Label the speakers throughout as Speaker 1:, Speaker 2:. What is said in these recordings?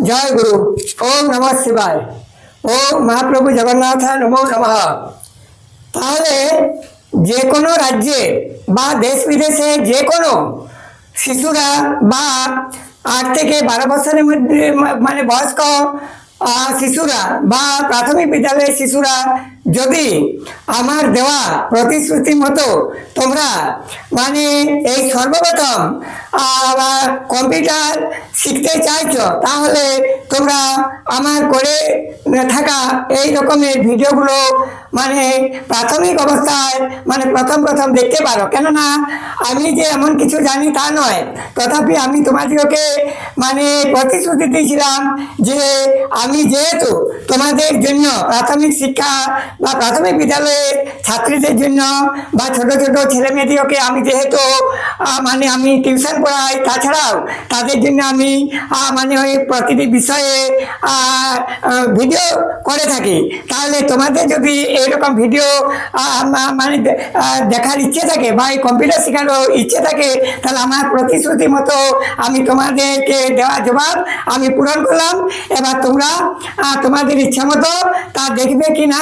Speaker 1: জয় গুরু। ওম নমঃ শিবায়। ওম মহাপ্রভু জগন্নাথ নমো নমঃ। তাহলে যে কোনো রাজ্যে বা দেশ বিদেশে যে কোনো শিশুরা বা 8 থেকে 12 বছরের মধ্যে মানে বয়স্ক শিশুরা বা প্রাথমিক বিদ্যালয়ের শিশুরা যদি আমার দেওয়া প্রতিশ্রুতি মতো তোমরা মানে এই সর্বপ্রথম কম্পিউটার শিখতে চাইছো, তাহলে তোমরা আমার করে থাকা এই রকমের ভিডিওগুলো মানে প্রাথমিক অবস্থায় মানে প্রথম দেখতে পারো। কেননা আমি যে এমন কিছু জানি তা নয়, তথাপি আমি তোমাদেরকে মানে প্রতিশ্রুতি দিয়েছিলাম যে আমি যেহেতু তোমাদের জন্য প্রাথমিক শিক্ষা বা প্রাথমিক বিদ্যালয়ের ছাত্রীদের জন্য বা ছোট ছোট ছেলে মেয়েদেরকে আমি যেহেতু মানে আমি টিউশন পড়াই, তাছাড়াও তাদের জন্য আমি মানে ওই প্রতিটি বিষয়ে ভিডিও করে থাকি। তাহলে তোমাদের যদি এইরকম ভিডিও মানে দেখার ইচ্ছে থাকে বা এই কম্পিউটার শেখানোর ইচ্ছে থাকে, তাহলে আমার প্রতিশ্রুতি মতো আমি তোমাদেরকে দেওয়া জবাব আমি পূরণ করলাম। এবার তোমরা তোমাদের ইচ্ছা মতো তা দেখবে কি না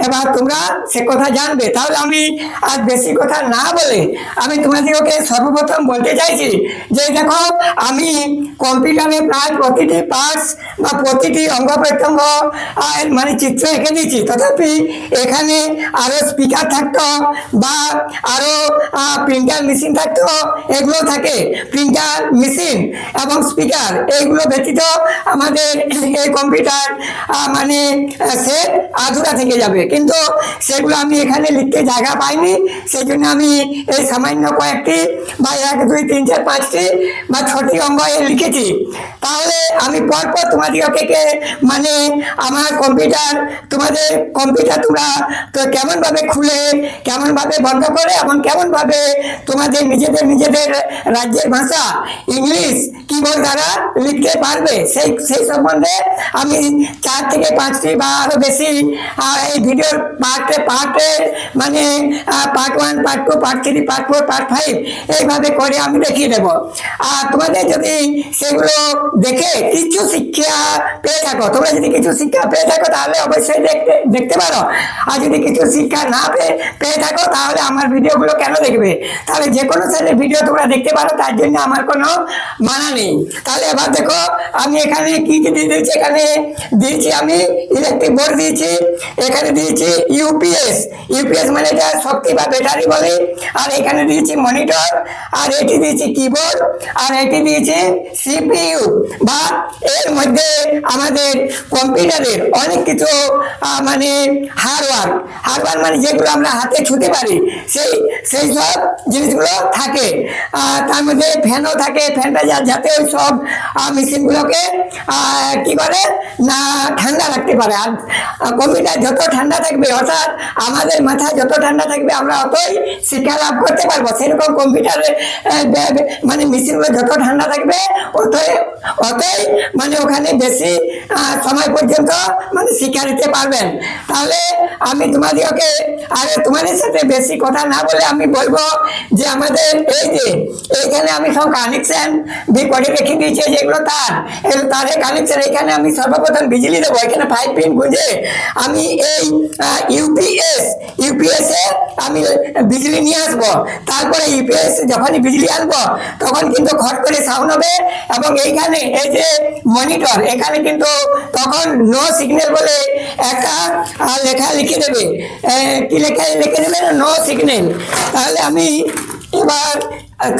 Speaker 1: এবার তোমরা সে কথা জানবে। তাহলে আমি আর বেশি কথা না বলে আমি তোমাদেরকে সর্বপ্রথম বলতে চাইছি যে দেখো, আমি কম্পিউটারে প্রায় প্রতিটি পার্টস বা প্রতিটি অঙ্গ প্রত্যঙ্গ মানে চিত্র এঁকে দিয়েছি। তথাপি এখানে আরো স্পিকার থাকতো বা আরো প্রিন্টার মেশিন থাকতো, এগুলো থাকে। প্রিন্টার মেশিন এবং স্পিকার এইগুলো ব্যতীত আমাদের এই কম্পিউটার মানে সেট আধুরা থেকে যাবে, কিন্তু সেগুলো আমি এখানে লিখতে জায়গা পাইনি। সেই জন্য আমি এই সামান্য কয়েকটি বা 1 2 3 4 5টি বা 6টি অঙ্গ লিখেছি। তাহলে আমি পরপর তোমাদেরকে মানে আমার কম্পিউটার তোমাদের কম্পিউটার তোমরা তো কেমনভাবে খুলে কেমনভাবে বন্ধ করে এবং কেমনভাবে তোমাদের নিজেদের রাজ্যের ভাষা ইংলিশ কিবোর্ড দ্বারা লিখতে পারবে সেই সম্বন্ধে আমি 4 থেকে 5টি বা আরো বেশি এই ভিডিওর পার্টে মানে part 1 part 2 part 3 part 4 part 5 এইভাবে করে আমি দেখিয়ে দেবো। আর তোমাদের যদি সেগুলো দেখে কিছু শিক্ষা পেয়ে থাকো, তোমরা যদি কিছু শিক্ষা পেয়ে থাকো তাহলে অবশ্যই দেখতে পারো। আর যদি কিছু শিক্ষা না পেয়ে থাকো তাহলে আমার ভিডিওগুলো কেন দেখবে? তাহলে যে কোনো শ্রেণীর ভিডিও তোমরা দেখতে পারো, তার জন্য আমার কোনো মানা নেই। তাহলে এবার দেখো আমি এখানে কি দিয়ে দিয়েছি। এখানে দিয়েছি আমি ইলেকট্রিক বোর্ড দিয়েছি, এখানে দিয়েছি ইউপিএস মানে এটা শক্তি বা ব্যাটারি বলে, আর এখানে দিয়েছি মনিটর, আর এটি দিয়েছি কিবোর্ড, আর এটি দিয়েছি সিপিইউ। বা এর মধ্যে আমাদের কম্পিউটারের অনেক কিছু মানে হার্ডওয়ার্ক মানে যেগুলো আমরা হাতে ছুঁতে পারি সেই সব জিনিসগুলো থাকে। তার মধ্যে ফ্যানও থাকে, ফ্যানটা যাতে ওই সব মেশিনগুলোকে কি করে না ঠান্ডা রাখতে পারে। আর কম্পিউটার যত ঠান্ডা থাকবে, অর্থাৎ আমাদের মাথা যত ঠান্ডা থাকবে আমরা অতই শিক্ষা লাভ করতে পারবো। সেরকম কম্পিউটারে মানে মেশিনগুলো যত ঠান্ডা থাকবে অতই মানে ওখানে বেশি সময় পর্যন্ত মানে শিক্ষা দিতে পারবেন। তাহলে আমি তোমাদেরকে তোমাদের সাথে বেশি কথা না বলে আমি বলবো যে আমাদের এই যে এইখানে আমি সব কানেকশন করে রেখে দিয়েছি, যেগুলো তারের কানেকশন। এখানে আমি সর্বপ্রথম বিজলি দেবো। এখানে 5 পিন গুঁজে আমি এই ইউপিএস এ আমি বিজলি নিয়ে আসবো। তারপরে ইউপিএস যখনই বিজলি আনবো তখন কিন্তু খট করে সাউন্ড হবে, এবং এইখানে এই যে মনিটর এখানে কিন্তু তখন নো সিগন্যাল বলে একটা লেখা লিখে দেবে। কি লিখে দেবে? No signal. তাহলে আমি এবার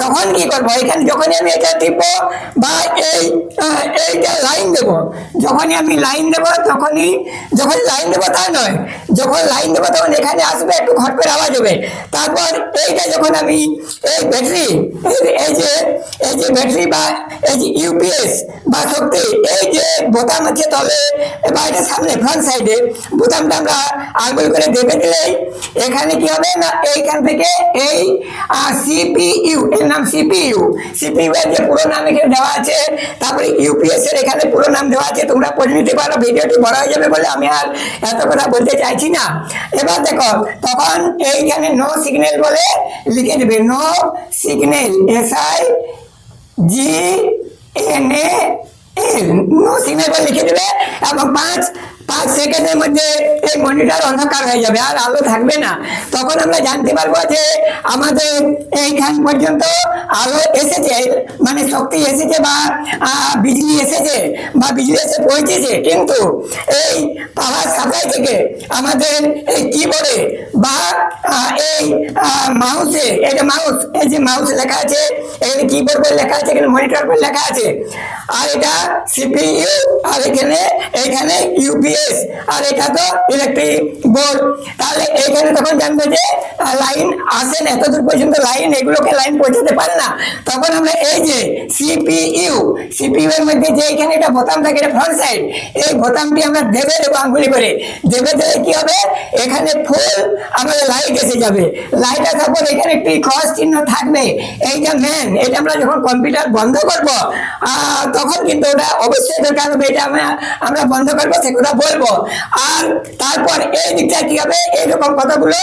Speaker 1: তখন কি করবো, এখানে যখনই আমি এটা টিপবো বা এইটা লাইন দেবো, যখনই আমি লাইন দেবো যখন লাইন দেবো তা নয়, যখন লাইন দেবো তখন এখানে আসবে, একটু ঘট করে আওয়াজ হবে। তারপর এইটা যখন আমি এই ব্যাটারি এই যে ব্যাটারি বা এই যে ইউপিএস বা শক্তি এই যে বোতাম আছে তলে বা এটা সামনে ফ্রন্ট সাইডে বোতামটা আমরা আঙুল করে দেবে দিলেই এখানে কি হবে না, এইখান থেকে এই সিপিইউ এর নাম সিপিইউ এর যে পুরো নাম এখানে দেওয়া আছে, তারপরে ইউপিএস এর এখানে পুরো নাম দেওয়া আছে, তোমরা পড়ে নিতে পারো। ভিডিওটি বড় হয়ে যাবে বলে আমি আর এত কথা বলতে চাইছি না। এবার দেখো তখন এইখানে নো সিগন্যাল বলে লিখে দেবে, নো সিগন্যাল SIGNAL নো সিগনেবল লিখে দেবে এবং 5 সেকেন্ডের মধ্যে এই মনিটর অন্ধকার হয়ে যাবে, আর আলো থাকবে না। তখন আমরা জানতে পারবো যে আমাদের এইখান পর্যন্ত আলো এসেছে, মানে শক্তি এসেছে বা বিজলি এসেছে বা বিজলি এসে পৌঁছেছে। কিন্তু এই পাওয়ার সাপ্লাই থেকে আমাদের এই কিবোর্ডে বা এই মাউসে, এটা মাউস, এই যে মাউস লেখা আছে, এখানে কিবোর্ড বলে লেখা আছে, এখানে মনিটর বলে লেখা আছে, আর এটা সিপিইউ, আর এখানে ইউপিএস, আর এটা তো ইলেকট্রিক বোর্ড। তাহলে এখানে তখন জানবে যে লাইন আসে না, এতদূর পর্যন্ত লাইন, এগুলোকে লাইন পৌঁছাতে পারে না। তখন আমরা এই যে সিপিইউ এর মধ্যে যে এখানে একটা বোতাম থাকে, এটা ফ্রন্ট সাইড, এই বোতামটি আমরা দেবে দেবো আঙ্গুলি করে, দেবে দিলে কি হবে, এখানে ফুল আমাদের লাইট এসে যাবে। লাইট আসার পর এখানে একটি ক্রস চিহ্ন থাকবে, এইটা মেন। এটা আমরা যখন কম্পিউটার বন্ধ করব তখন কিন্তু ওটা অবশ্যই দরকার হবে, এটা আমরা বন্ধ করবো, সে কথা বলবো। আর তারপর এই দিকটা কি হবে, এইরকম কতগুলো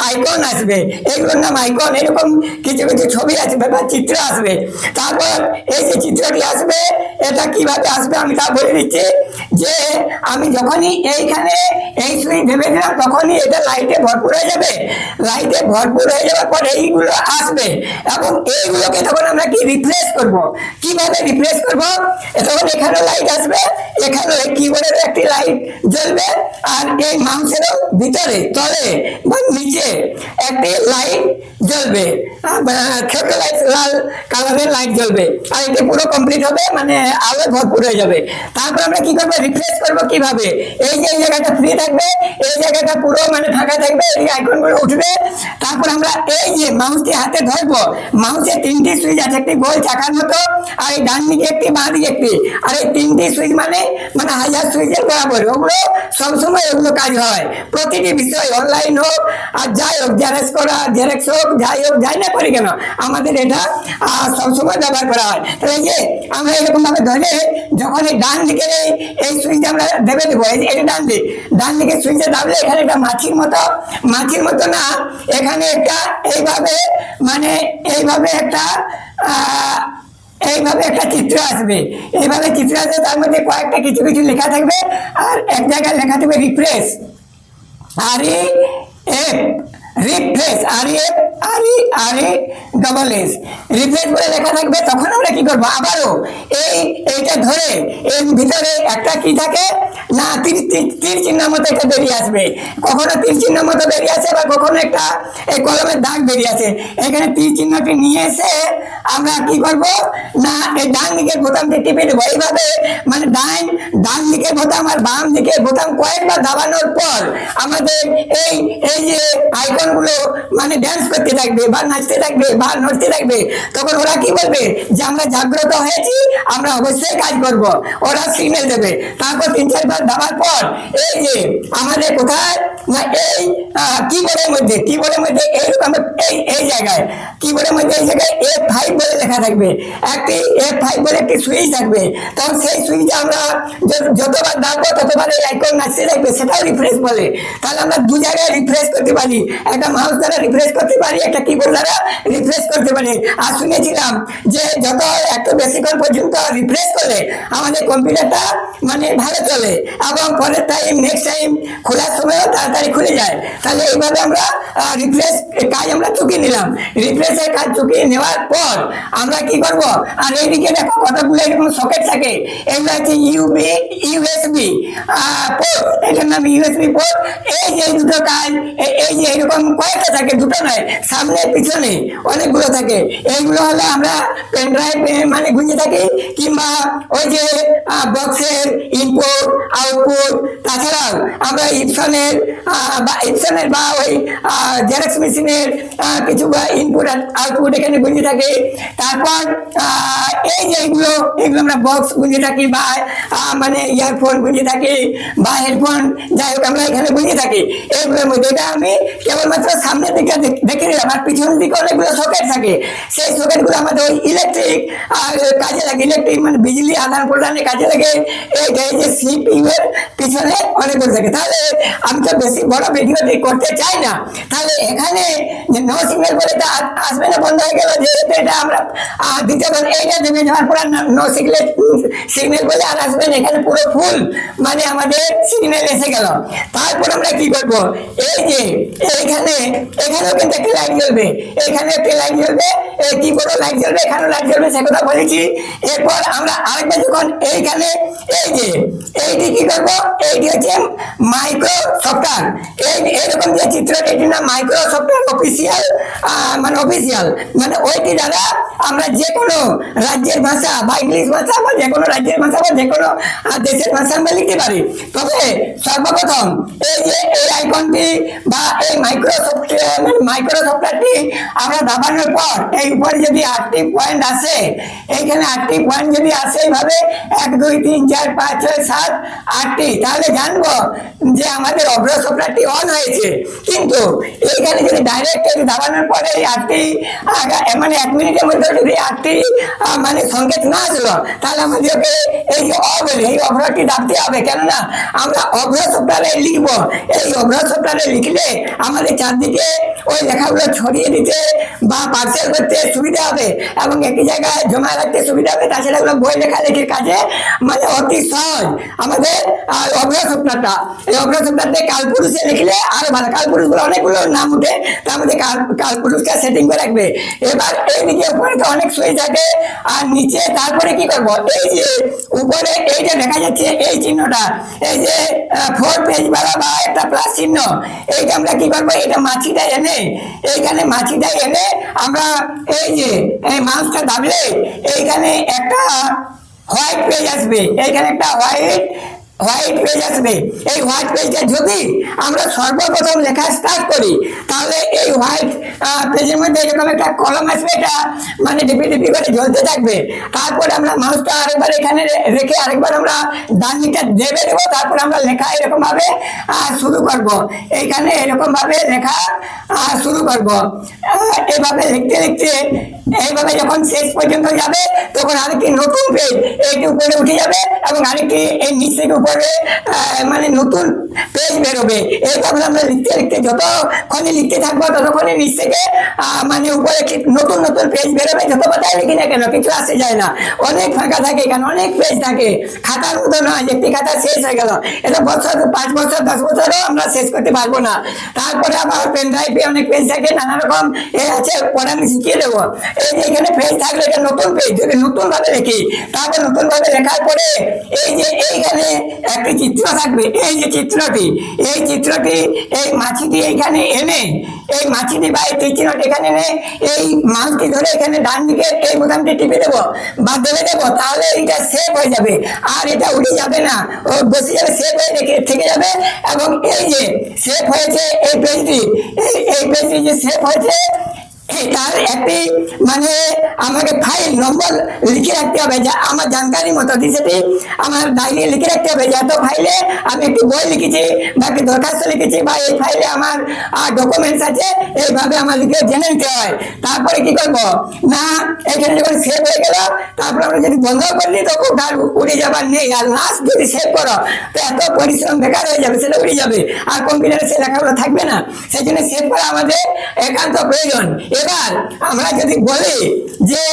Speaker 1: আইকন আসবে, এগুলোর নাম আইকন। এরকম কিছু কিছু ছবি আসবে বা চিত্র আসবে। তারপর এই যে চিত্রটি আসবে, এটা কিভাবে আসবে আমি তা বলে দিচ্ছি। যে আমি যখনই এইখানে এই সুইচ ভেবে দিলাম, তখনই এটা লাইটে ভরপুর হয়ে যাবে। লাইটে ভরপুর হয়ে যাওয়ার পর এইগুলো আসবে, এবং এইগুলোকে তখন আমরা কি রিফ্রেশ করব। কিভাবে রিফ্রেশ করব, তখন এখানে লাইট আসবে, এখানে কিবোর্ডের একটি লাইট জ্বলবে, আর এই মাউসেরও ভিতরে তলে বা নিচে একটি লাইট জ্বলবে, ছোট লাইট, লাল কালারের লাইট জ্বলবে। আর এটা পুরো কমপ্লিট হবে, মানে আলো ভরপুর হয়ে যাবে। তারপর আমরা কি করবো, রিফ্রেশ করবো কিভাবে, এই যে এই জায়গাটা ফ্রি থাকবে, এই জায়গাটা পুরো মানে ফাঁকা থাকবে, এই আইকন গুলো উঠবে। তারপর আমরা এই যে মাউসটি হাতে ধরবো, মাউসে 3টি সুইচ আছে, একটি গোল চাকার মতো, আর এই ডান দিকে একটি, বাঁ দিকে একটি, আর এই 3টি সুইচ মানে 1000 সুইচের বরাবর। ওগুলো সবসময় এগুলো কাজ হয়, প্রতিটি বিষয় অনলাইন হোক আর যাই হোক, জেরক্স হোক, যাই হোক, যাই না করি কেন, আমাদের এটা সবসময় ব্যবহার করা হয়। তাহলে যে আমরা এরকম ভাবে ধরে যখন এই ডান দিকে এই সুইচটা আমরা দেবে দেবো, এটা ডান দিকে সুইচে দাবলে এখানে একটা মাছির মতো না, এখানে একটা এইভাবে, মানে এইভাবে একটা চিত্র আসবে। এইভাবে চিত্র আসবে, তার মধ্যে কয়েকটা কিছু কিছু লেখা থাকবে, আর এক জায়গায় লেখা থাকবে রিফ্রেশ, রিফ্রেশ, REFRESS রিফ্রেশ বলে লেখা থাকবে। তখন আমরা কি করবো, আবারও এইটা ধরে এর ভিতরে একটা কি থাকে না, তীর চিহ্ন মতো একটা বেরিয়ে আসবে। কখনো তীর চিহ্ন মতো বেরিয়ে আসে, বা কখনো একটা এই কলমের দাগ বেরিয়ে আসে। এখানে তীর চিহ্নটি নিয়ে এসে আমরা কি করব না, এই ডান দিকের বোতামটি টিপে দেবো। এইভাবে মানে ডান দিকের বোতাম আর বাম দিকের বোতাম কয়েকবার দাবানোর পর আমাদের এই যে আইকন গুলো মানে ড্যান্স করতে থাকবে, বা নাচতে থাকবে, বা নড়তে থাকবে। তখন ওরা কি বলবে যে আমরা জাগ্রত হয়েছি, আমরা অবশ্যই কাজ করব, ওরা সিগন্যাল দেবে। তারপর 3-4 বার দাবার পর এই যে আমাদের কোথায় না, এই কিবোর্ডের মধ্যে এইরকম এই জায়গায়, কিবোর্ডের মধ্যে এই জায়গায় F5 বলে লেখা থাকবে, একটি F5 বলে একটি সুইচ থাকবে। তখন সেই সুইচে আমরা যতবার দাববো ততবার এই আইকন নাচতে থাকবে, সেটাও রিফ্রেশ বলে। তাহলে আমরা দু জায়গায় রিফ্রেশ করতে পারি, একটা মাউস দ্বারা রিফ্রেশ করতে পারি, একটা কিবোর্ড দ্বারা রিফ্রেশ করতে পারি। আর শুনেছিলাম যে যত একটু বেশিক্ষণ পর্যন্ত রিফ্রেশ করলে আমাদের কম্পিউটারটা মানে ভালো চলে, এবং পরের টাইম নেক্সট টাইম খোলার সময়ও তাড়াতাড়ি খুলে যায়। তাহলে এইভাবে আমরা রিফ্রেশ কাজ আমরা চুকিয়ে নিলাম। রিফ্রেশের কাজ চুকিয়ে নেওয়ার পর আমরা কি করব, আর এইদিকে দেখো কতগুলো এরকম সকেট থাকে, এগুলো হচ্ছে ইউএসবি পোর্ট, এটার নাম ইউএসবি পোর্ট। এই যে দুটো কাজ, এই যে এরকম কয়েকটা থাকে, দুটো নয়, সামনে পিছনে অনেকগুলো থাকে। এইগুলো হলে আমরা পেন ড্রাইভ মানে গুঁজে থাকি, কিংবা ওই যে বক্সের ইনপুট আউটপুট, তাছাড়াও আমরা ইপসনের বা ওই জেরক্স মেশিনের কিছু ইনপুট আউটপুট এখানে গুঁজে থাকে। তারপর এই যে এগুলো আমরা বক্স গুঁজে থাকি, বা মানে ইয়ারফোন গুঁজে থাকি, বা হেডফোন, যাই হোক আমরা এখানে গুঁজে থাকি। এইগুলোর মধ্যে এটা আমি কেবলমাত্র সামনের দিকে দেখে নিলাম, আর পিছনের দিকে অনেকগুলো সকেট থাকে। সেই সকেটগুলো আমাদের ওই ইলেকট্রিক কাজে লাগে, ইলেকট্রিক মানে বিজলি আদান প্রদানে কাজে লাগে। এই যে CPU এর পিছনে অনেকগুলো থাকে। তাহলে আমি তো বেশি বড় ভিডিও করতে চাই না, তাহলে এখানে যে নো সিগন্যাল বলে তা আসবে না, বন্ধ হয়ে গেল, যেহেতু এটা আমরা দিতে পারি, এইটা দেবে যাওয়ার পর নো সিগন্যাল বলে আর আসবে না, এখানে পুরো ফুল মানে আমাদের সিগন্যাল এসে গেল। তারপর আমরা কি করব, এই যে এইখানে এখানেও কিন্তু একটি লাইট জ্বলবে, এখানে একটি লাইট জ্বলবে, এই কি বড় লাইট জ্বলবে, এখানেও লাইট জ্বলবে, সে কথা বলেছি। এরপর আমরা আরেকবার যখন এইখানে এই যে এইটি কি করবো, এইটি হচ্ছে মাইক্রো সফটওয়্যার, এইরকম যে চিত্রটা এটি না মাইক্রো সফটওয়্যার অফিসিয়াল, মানে অফিসিয়াল মানে ওইটি দ্বারা আমরা যে কোনো রাজ্যের ভাষা বা ইংলিশ ভাষা বা যে কোনো রাজ্যের ভাষা বা যে কোনো দেশের ভাষা আমরা লিখতে পারি। তবে সর্বপ্রথম এই যে এই আইকনটি বা এই মাইক্রো সফটওয়্যারটি আমরা দাবানোর পর এই উপরে যদি 8টি পয়েন্ট আসে, এইখানে 8টি পয়েন্ট যদি আসে এইভাবে 1 2 3 4 5 6 7 8টি, তাহলে জানবো যে আমাদের অগ্র সফটওয়্যারটি অন হয়েছে। কিন্তু এইখানে যদি ডাইরেক্ট দাবানোর পরে এই 8টি মানে 1 মিনিটের মধ্যে যদি 8টি মানে সংকেত না আসলো, তাহলে আমাদেরকে এই যে এই অগ্রটি দাবতে হবে, কেননা আমরা অগ্র সফটওয়্যারে লিখবো। এই অগ্র সফটওয়্যারে লিখলে আমাদের চারদিকে ওই লেখাগুলো ছড়িয়ে দিতে বা পার্সেল করতে সুবিধা হবে এবং একই জায়গায় জমা রাখতে সুবিধা হবে। তাছাড়া এগুলো বই লেখালেখির কাজে মানে অতি সহজ আমাদের অগ্র সফটওয়্যারটা। এই অগ্র সফটওয়্যারতে কালপুরুষে লিখলে আরো ভালো, কালপুরুষগুলো অনেকগুলো নাম উঠে, তার মধ্যে কালপুরুষটা সেটিং করে রাখবে। এবার এইদিকে উপরে তো অনেক সুইচ থাকে আর নিচে তারপরে কি করবো, এই যে উপরে এইটা দেখা যাচ্ছে এই চিহ্নটা, এই যে 4 পেজ বাড়া বা একটা প্লাস চিহ্ন, এইটা আমরা কি করবো, এটা মাছিটা এনে এইখানে মাছিটা এনে আমরা এই যে এই মাউসটা দাবলে এইখানে একটা হোয়াইট পেজ আসবে, এইখানে একটা হোয়াইট পেজ আসবে। এই হোয়াইট পেজটা যদি আমরা সর্বপ্রথম লেখা স্টার্ট করি, তাহলে এই হোয়াইট পেজের মধ্যে এরকম একটা কলম আসবে, এটা মানে ডিপি ডিপি করে জ্বলতে থাকবে। তারপরে আমরা মাউসটা আরেকবার এখানে রেখে আরেকবার আমরা ডান দিকটা দেবে দেবো, তারপর আমরা লেখা এরকম ভাবে শুরু করব। এইখানে এরকম ভাবে লেখা শুরু করব। এইভাবে লিখতে লিখতে এইভাবে যখন শেষ পর্যন্ত যাবে, তখন আরেকটি নতুন পেজ এইটি উপরে উঠে যাবে এবং আরেকটি এই নিচ থেকে উপরে মানে নতুন পেজ বেরোবে। এইভাবে আমরা লিখতে লিখতে যতক্ষণে লিখতে থাকবো, ততক্ষণে নিচ থেকে মানে উপরে নতুন নতুন পেজ বেরোবে। যত কথাই লিখি না কেন কিছু আসে যায় না, অনেক ফাঁকা থাকে, এখানে অনেক পেজ থাকে, খাতার মতো নয় একটি খাতা শেষ হয়ে গেল, এটা বছর 5 বছর 10 বছরও আমরা শেষ করতে পারবো না। তারপরে আবার পেন ড্রাইভে অনেক পেজ থাকে, নানা রকম আছে, পরে আমি শিখিয়ে দেবো। এই যে এখানে পেজ থাকলে এটা নতুন পেজ, যদি নতুন ভাবে লিখি, তারপর নতুন ভাবে লেখার পরে এই যে এইখানে একটি চিত্র থাকবে, এই যে চিত্রটি, এই চিত্রটি এই মাছিটি এইখানে এনে, এই মাছিটি বা এই চিহ্নটি এখানে এনে এই মাছটি ধরে এখানে ডান দিকে এই বোতামটি টিপে দেবো বা ধরে দেবো, তাহলে এটা সেভ হয়ে যাবে আর এটা উড়ে যাবে না, ও বসে যাবে, সেভ হয়ে থেকে যাবে। এবং এই যে সেভ হয়েছে এই পেজটি, এই পেজটি যে সেভ হয়েছে তার একটি মানে আমাকে ফাইল নম্বর লিখে রাখতে হবে, যা আমার জানকারি মতো সেটি আমার ডায়েরি লিখে রাখতে হবে, যত ফাইলে আমি একটি বই লিখেছি বা একটি দরখাস্ত লিখেছি বা এই ফাইলে আমার ডকুমেন্টস আছে, এইভাবে আমার লিখে জেনে নিতে হয়। তারপরে কি করবো না, এখানে যখন সেভ হয়ে গেল, তারপর আমরা যদি বন্ধ করে দিই তখন তার উড়ে যাবার নেই। আর লাস্ট যদি সেভ করো তো এত পরিশ্রম বেকার হয়ে যাবে, সেটা উড়ে যাবে আর কম্পিউটারে সে লেখাগুলো থাকবে না। সেই জন্য সেভ করা আমাদের একান্ত প্রয়োজন। এবার আমরা যদি বলি যে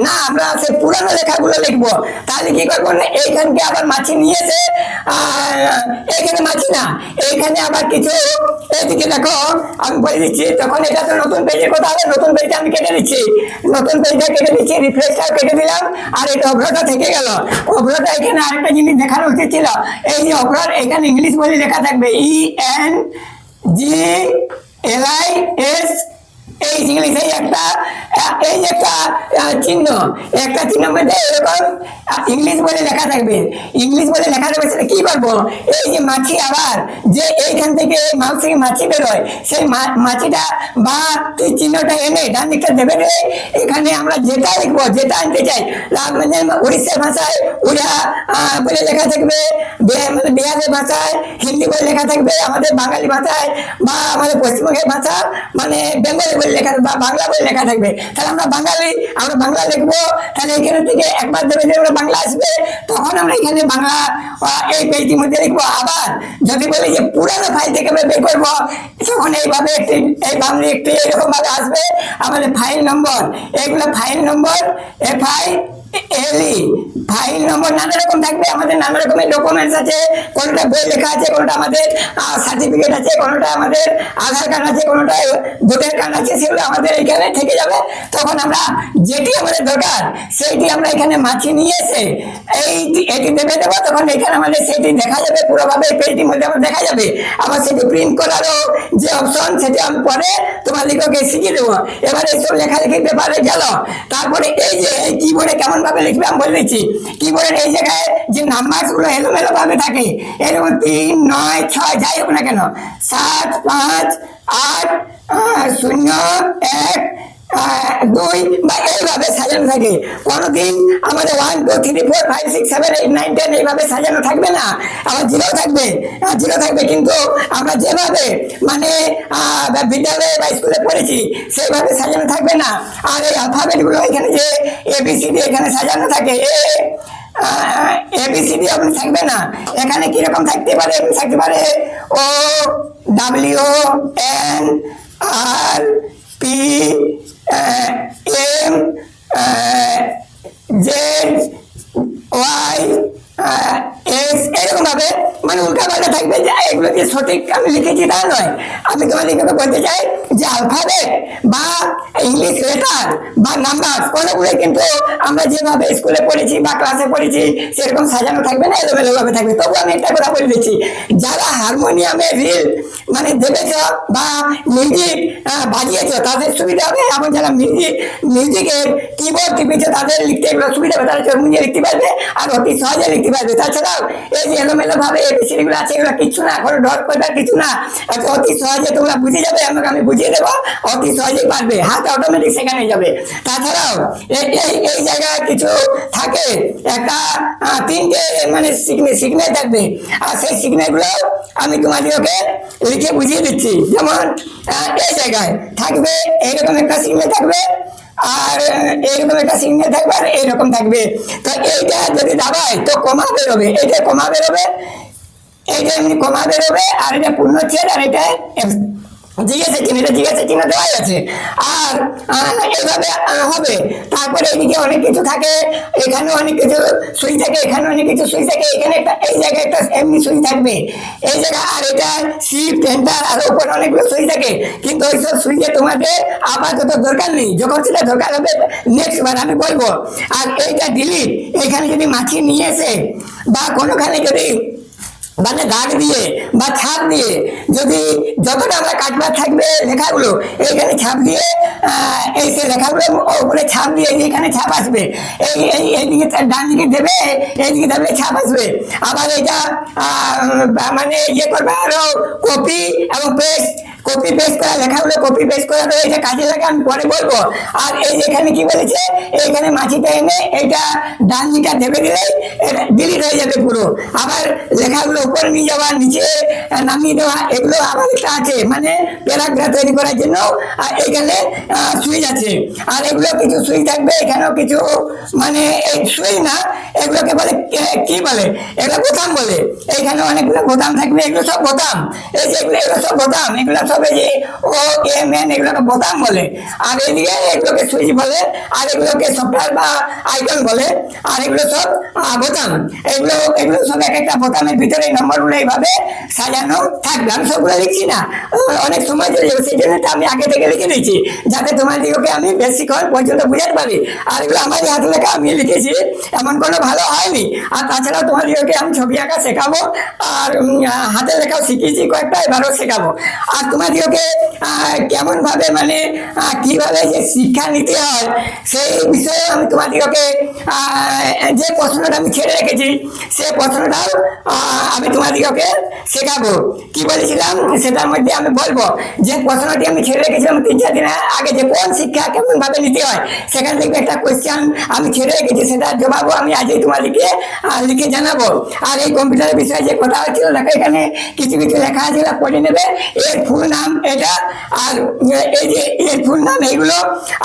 Speaker 1: না আমরা সে পুরানো লেখাগুলো লিখবো, তাহলে কি করবো না, এইখানকে আবার মাছি নিয়েছে, এইখানে মাছি না, এইখানে আবার কিছু এইদিকে দেখো আমি বলে দিচ্ছি, তখন এটা তো নতুন পেজের কথা হবে, নতুন পেজটা আমি কেটে দিচ্ছি, নতুন পেজটা কেটে দিচ্ছি, রিফ্রেশটা কেটে দিলাম, আর এই অগ্রটা থেকে গেল। অগ্রটা এখানে আরেকটা জিনিস দেখানো উচিত ছিল, এই যে অগ্রর এখানে ইংলিশ বলে লেখা থাকবে ENGLIS, এই ইংলিশে একটা এই যে চিহ্ন, একটা চিহ্নের মধ্যে এরকম ইংলিশ বলে লেখা থাকবে, ইংলিশ বলে লেখা থাকবে। সেটা কি করবো, এই যে মাছি আবার যে এইখান থেকে মাউস থেকে মাছি বেরোয়, সেই মাছিটা বা চিহ্নটা এনে ডান দিকটা দেবে, এখানে আমরা যেটা লিখবো, যেটা আনতে চাই, উড়িষ্যার ভাষায় উড়িয়া বলে লেখা থাকবে, মানে বিহারের ভাষায় হিন্দি বলে লেখা থাকবে, আমাদের বাঙালি ভাষায় বা আমাদের পশ্চিমবঙ্গের ভাষা মানে বেঙ্গলি বই লেখা বা বাংলা বই লেখা থাকবে, তাহলে আমরা বাঙালি, আমরা বাংলা লিখবো, তাহলে এখানে থেকে একবার দেবে যে আমরা বাংলা আসবে, তখন আমরা এখানে বাংলা এই পেজটির মধ্যে লিখবো। আবার যদি বলি যে পুরানো ফাইল থেকে আমরা বের করবো, তখন এইভাবে একটি এইভাবে একটি এরকম ভাবে আসবে আমাদের ফাইল নম্বর, এগুলো ফাইল নম্বর FILE ফাইল নম্বর নানা রকম থাকবে, আমাদের নানা রকমের ডকুমেন্টস আছে, কোনটা বই লেখা আছে, কোনটা আমাদের সার্টিফিকেট আছে, কোনটা আমাদের আধার কার্ড আছে, কোনটা ভোটার কার্ড আছে, সেগুলো আমাদের এখানে থেকে যাবে। তখন আমরা যেটি আমাদের দরকার সেইটি আমরা এখানে মাছি নিয়ে এসে এটি দেবে দেবো, তখন এখানে আমাদের সেটি দেখা যাবে পুরোভাবে পেজটির মধ্যে আমার দেখা যাবে। আবার সেটি প্রিন্ট করারও যে অপশন, সেটি আমি পরে তোমাদেরকে শিখিয়ে দেবো। এবার এইসব লেখালেখির ব্যাপারে গেল। তারপরে এই যে কিবোর্ডে কেমন ভাবে লিখবে আমি বলে দিচ্ছি। কিবোর্ডের এই জায়গায় যে নাম্বারগুলো এলোমেলো ভাবে থাকে, এরকম 3, 9, 6 যাই হোক না কেন, 7, 5, 8, 0, 1, 2 বা এইভাবে সাজানো থাকে। কোনোদিন আমাদের 1, 2, 3, 4, 5, 6, 7, 8, 9, 10 এইভাবে সাজানো থাকবে না, আবার জিরো থাকবে। কিন্তু আমরা যেভাবে মানে বিদ্যালয়ে বা স্কুলে পড়েছি সেইভাবে সাজানো থাকবে না। আর এই অ্যালফাবেট গুলো এখানে যে ABCD এখানে সাজানো থাকে, ABCD আপনি থাকবে না, এখানে কিরকম থাকতে পারে OWNRPZYS এরকম ভাবে মানে উল্টা পাল্টা থাকবে। যে এগুলো যে সঠিক আমি লিখেছি তা নয়, আমি তোমাদেরকে বলতে চাই যে অ্যালফাবেট বা ইংলিশ লেটার বা নাম্বার কোনগুলো কিন্তু আমরা যেভাবে স্কুলে পড়েছি বা ক্লাসে পড়েছি সেরকম সাজানো থাকবে না, এলোমেলো ভাবে থাকবে। তবু আমি একটা কথা বলে দিচ্ছি, যারা হারমোনিয়ামে রিল মানে দেবেছ বা মিউজিক বাজিয়েছ তাদের সুবিধা হবে, এবং যারা মিউজিকের কিবোর্ড টিপেছ তাদের লিখতে এগুলো সুবিধা হবে, তারা চরমুঞ্জে লিখতে পারবে আর অতি সহজে লিখতে পারবে। তাছাড়াও এই যে এলোমেলো ভাবে ABCD গুলো আছে, এগুলো কিছু না, কোনো ডট করবার কিছু না, অতি সহজে তোমরা বুঝে যাবে, আমি বুঝিয়ে দেবো, অতি সহজেই পারবে, হাত অটোমেটিক সেখানে যাবে। তাছাড়াও এই জায়গায় কিছু থাকে, একটা 3টে মানে সিগনেচার থাকবে, আর সেই সিগনেচার গুলো আমি তোমাদেরকে লিখে বুঝিয়ে দিচ্ছি। যেমন এই জায়গায় থাকবে এইরকম একটা সিগনেচার থাকবে, আর এইরকম একটা সিগনেচার থাকবে, আর এইরকম থাকবে। তো এইটা যদি দাবাই তো কমা বেরোবে, এইটা কমা বেরোবে, এইটা এমনি কমা বেরোবে, আর এটা পূর্ণচ্ছেদ, আর এটা জিজ্ঞাসা চিহ্ন দেওয়াই আছে। আর এইভাবে হবে। তারপরে এদিকে অনেক কিছু থাকে, এখানে অনেক কিছু সুই থাকে, এখানে অনেক কিছু সুই থাকে, এখানে একটা এই জায়গায় একটা এমনি সুই থাকবে এই জায়গা, আর এটা শিফট এন্টার, আর উপরে অনেকগুলো সুই থাকে। কিন্তু ওইসব সুইচে তোমাদের আপাতত দরকার নেই, যখন সেটা দরকার হবে নেক্সট বার আমি বলবো। আর এইটা ডিলিট, এখানে যদি মাছি নিয়ে এসে বা কোনোখানে যদি মানে দাগ দিয়ে বা ছাপ দিয়ে যদি যতটা আমরা কাটবার থাকবে লেখাগুলো এইখানে ছাপ দিয়ে এই সে লেখাগুলো উপরে ছাপ দিয়ে এখানে ছাপ আসবে, এইদিকে ডান দিকে দেবে, এইদিকে দেবে ছাপ আসবে। আবার এটা মানে ইয়ে করবে আরো কপি এবং পেস্ট করা লেখাগুলো কপি পেস্ট করা তো এটা কাজে লাগে, আমি পরে বলবো। আর এই যেখানে কি বলেছে, এইখানে মাছিটা এনে এইটা ডান দিকটা দেবে দিলেই ডিলিট হয়ে যাবে পুরো। আবার লেখাগুলো উপরে নিয়ে যাওয়া, নিচে নামিয়ে দেওয়া, এগুলো আবার একটা আছে, মানে প্যারাগ্রাফ তৈরি করার জন্য এখানে সুইচ আছে। আর এগুলো কিছু সুইচ থাকবে, এখানেও কিছু মানে এই সুইচ না, এগুলোকে বলে কি বলে, এগুলো বোতাম বলে। এইখানে অনেকগুলো বোতাম থাকবে, এগুলো সব বোতাম, এই যে এগুলো সব বোতাম, এগুলো সব এই যে OMN এগুলোকে বোতাম বলে। আর এদিকে এগুলোকে সুইচ বলে, আর এগুলোকে সফটওয়্যার বা আইকন বলে। আর এগুলো সব বোতাম, এগুলো সব এক একটা বোতামের ভিতরে এই নম্বরগুলো এইভাবে সাজানো থাকবে। আমি সবগুলো লিখছি না, অনেক সময় চলে যাবে, সেই জন্য আমি আগে থেকে লিখে দিচ্ছি যাতে তোমাদেরকে আমি বেশিক্ষণ পর্যন্ত বুঝাতে পারি। আর এগুলো আমারই হাতে লেখা, আমি লিখেছি, এমন কোনো ভালো হয়নি। আর তাছাড়াও তোমাদেরকে আমি ছবি আঁকা শেখাবো, আর হাতে লেখাও শিখিয়েছি কয়েকটা, এবারও শেখাবো। আর তোমাদেরকে কেমন ভাবে মানে কিভাবে যে শিক্ষা নিতে হয় সেই বিষয়ে আমি তোমাদেরকে যে প্রশ্নটা আমি ছেড়ে রেখেছি সেই প্রশ্নটাও আমি তোমাদেরকে শেখাবো। কি বলেছিলাম সেটার মধ্যে আমি বলবো যে প্রশ্নটি আমি ছেড়ে রেখেছিলাম 3-4 দিন আগে, যে কোন শিক্ষা কেমন ভাবে নিতে হয়, সেখান থেকে একটা কোয়েশ্চেন আমি ছেড়ে রেখেছি, সেটার জবাবও আমি আজই তোমাদেরকে লিখে জানাবো। আর এই কম্পিউটারের বিষয়ে যে কথা হচ্ছিল, দেখো এখানে কিছু কিছু লেখা আছে, পড়ে নেবে। এর ফুল নাম এটা, আর এই যে এর ফুল নাম এইগুলো,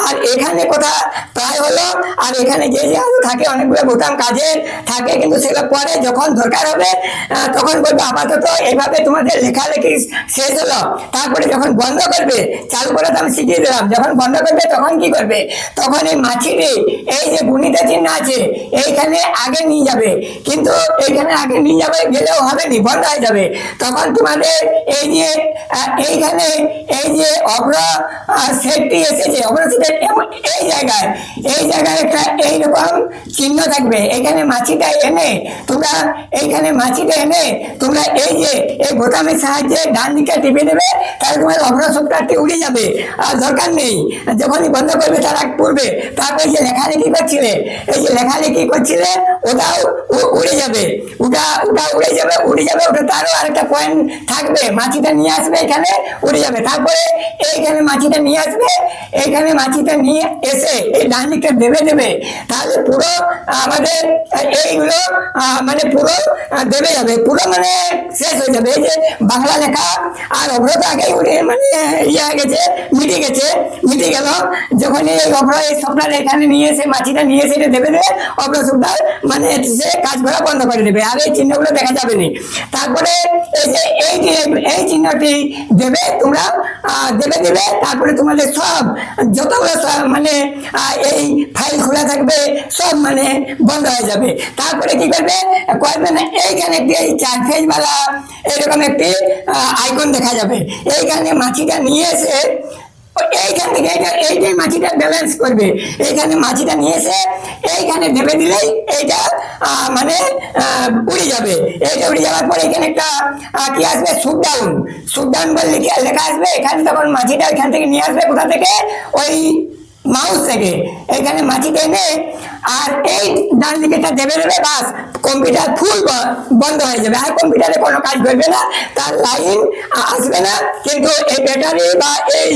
Speaker 1: আর এখানে কথা প্রায় হলো। আর এখানে যে যে আরো থাকে অনেকগুলো বোতাম কাজের থাকে, কিন্তু সেগুলো পরে যখন দরকার হবে তখন বলবো। আপাতত এইভাবে তোমাদের লেখালেখি শেষ হলো। তারপরে যখন বন্ধ করবে, চালু করে তো আমি শিখিয়ে দিলাম, যখন বন্ধ করবে তখন কি করবে, তখন এই মাছিটি এই যে গুণিতা চিহ্ন আছে এইখানে আগে নিয়ে যাবে, কিন্তু এইখানে আগে নিয়ে যাবে গেলেও হবে নি, বন্ধ হয়ে যাবে। তখন তোমাদের এই যে এইখানে এই যে অগ্র সেটটি এসেছে, অগ্র সেটের এই জায়গায় একটা এইরকম চিহ্ন থাকবে। এখানে মাছিটা এনে তোমরা এই যে এই বোতামের সাহায্যে ডান দিকে টিপে দেবে, তাহলে তোমার অগ্র সফটওয়্যারটি উড়ে যাবে, আর দরকার নেই। যখনই বন্ধ করবে তার আগ পূর্বে তারপরে যে লেখালেখি করছিলে, এই যে লেখালেখি করছিলে ওটাও উড়ে যাবে, ওটা উড়ে যাবে। ওটা তারও আরেকটা পয়েন্ট থাকবে, মাছিটা নিয়ে আসবে এখানে, উড়ে যাবে। তারপরে এইখানে মাছিটা নিয়ে আসবে, এইখানে মাছিটা নিয়ে এসে এই ডান দিকটা দেবে, তাহলে পুরো আমাদের এইগুলো মানে পুরো দেবে যাবে, পুরো মানে শেষ হয়ে যাবে। এই যে বাংলা লেখা আর অগ্রতা আগেই উড়ে মানে ইয়ে হয়ে গেছে, মিটে গেল। যখন এই অগ্র এই সফটওয়্যার এখানে নিয়ে এসে মাছিটা নিয়ে এসে দেবে অগ্র সফটওয়্যার মানে সে কাজ করা বন্ধ করে দেবে, আর এই চিহ্নগুলো দেখা যাবে না। তারপরে এই যে এই চিহ্নটি দেবে তোমরা, দেবে। তারপরে তোমাদের সব যতগুলো মানে এই ফাইল খোলা থাকবে সব মানে বন্ধ হয়ে যাবে। তারপরে কি করবে না, এইখানে একটি 4 ফেজ বালা এরকম একটি আইকন দেখা যাবে। এইখানে মাছিটা নিয়ে এসে এইখান থেকে এই যে মাছিটা ব্যালেন্স করবে, এইখানে মাছিটা নিয়ে এসে এইখানে দেবে দিলেই এইটা মানে উড়ে যাবে। এইটা উড়ে যাওয়ার পরে এখানে একটা কি আসবে, শুটডাউন বলে লেখা আসবে। এখানে তখন মাছিটা এখান থেকে নিয়ে আসবে, কোথা থেকে, ওই মাউস থেকে এখানে মাছিটা এনে আর এই ডান দিকেটা দেবে, বাস কম্পিউটার ফুল বন্ধ হয়ে যাবে, আর কম্পিউটারে কোনো কাজ করবে না, তার লাইন আসবে না। কিন্তু এই ব্যাটারি বা এই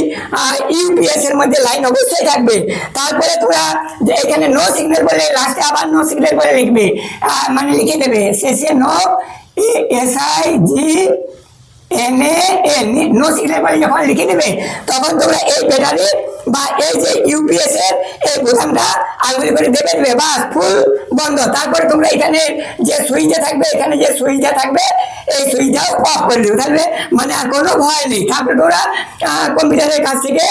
Speaker 1: ইউপিএস এর মধ্যে লাইন অবশ্যই থাকবে। তারপরে তোমরা এখানে নো সিগন্যাল বলে লাস্টে আবার নো সিগন্যাল বলে লিখবে, মানে লিখে দেবে শেষে নো সিগন্যাল বলে যখন লিখে দেবে, তখন তোমরা এই ব্যাটারি বা এই যে ইউপিএস এর এই বোতামটা আঙুলি করে দেবে, বাস ফুল বন্ধ। তারপরে তোমরা এখানে যে সুইচটা থাকবে, এই সুইচটাও অফ করে দেবে, তাহলে মানে আর কোনো ভয় নেই। তারপরে তোমরা কম্পিউটারের কাছ থেকে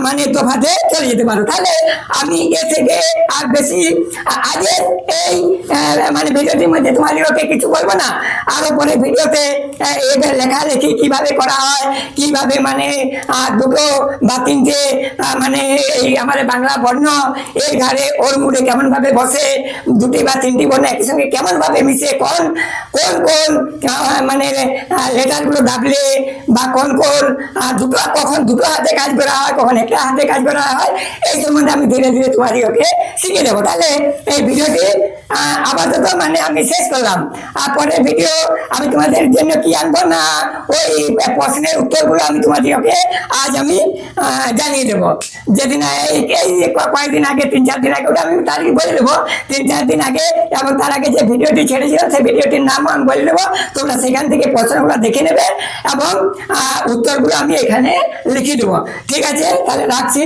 Speaker 1: মানে তফাতে চলে যেতে পারো। তাহলে আমি এ থেকে আর বেশি আজের এই মানে ভিডিওটির মধ্যে তোমাদেরকে কিছু বলবো না। আরো পরে ভিডিওতে এদের লেখালেখি কিভাবে করা হয়, কিভাবে মানে দুটো বা তিনটে মানে এই আমাদের বাংলা বর্ণ এর ঘাড়ে ওর মুড়ে কেমন ভাবে বসে, দুটি বা তিনটি বর্ণ একই সঙ্গে কেমন ভাবে মিশে, কোন মানে লেটার গুলো দাবলে বা কোন কখন দুটো হাতে কাজ করা হয়, কখন একটা হাতে কাজ করা হয়, এই সম্বন্ধে আমি ধীরে ধীরে তোমাদেরকে শিখিয়ে দেবো। তাহলে এই ভিডিওটি আপাতত মানে আমি শেষ করলাম। আর পরের ভিডিও আমি তোমাদের জন্য কি আনবো না, ওই প্রশ্নের উত্তরগুলো আমি তোমাদেরকে আজ আমি জানিয়ে দেবো। যেদিন এই কয়েকদিন আগে 3-4 দিন আগে ওটা আমি তারিখ বলে দেবো, 3-4 দিন আগে, এবং তার আগে যে ভিডিওটি ছেড়েছিলাম সেই ভিডিওটির নাম আমি বলে দেবো। তোমরা সেখান থেকে প্রশ্নগুলো দেখে নেবে এবং উত্তরগুলো আমি এখানে লিখে দেবো। ঠিক আছে, তাহলে রাখছি।